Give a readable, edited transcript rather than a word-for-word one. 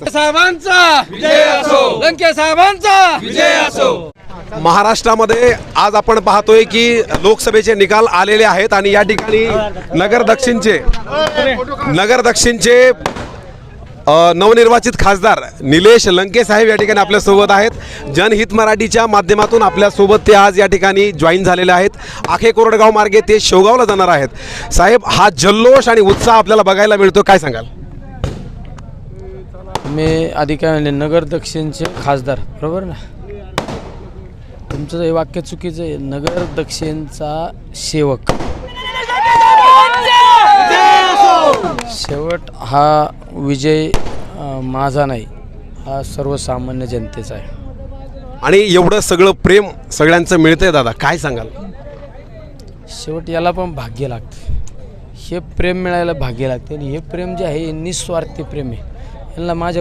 साहेबांचा विजय असो, लंके साहेबांचा विजय असो। महाराष्ट्रामध्ये आज आपण पाहतोय की लोकसभेचे निकाल आलेले आहेत आणि या ठिकाणी नगर दक्षिणचे नवनिर्वाचित खासदार निलेश लंके साहेब या ठिकाणी आपल्या सोबत आहेत। जनहित मराठीच्या माध्यमातून आपल्या सोबत ते आज या ठिकाणी जॉईन झालेले आहेत। आखे कोरडगाव मार्गे ते शेवगावला जाणार आहेत। साहेब, हा जल्लोष आणि उत्साह आपल्याला बघायला मिळतो, काय सांगाल? मी आधी काय म्हणले, नगर दक्षिणचे खासदार, बरोबर ना? तुमचं हे वाक्य चुकीचं आहे। नगर दक्षिणचा सेवक, शेवट हा विजय माझा नाही, हा सर्वसामान्य जनतेचा आहे। आणि एवढं सगळं प्रेम सगळ्यांचं मिळतंय दादा, काय सांगाल? शेवट याला पण भाग्य लागतं, हे प्रेम मिळायला भाग्य लागते। आणि हे प्रेम जे आहे हे निस्वार्थी प्रेम आहे। यांना माझ्या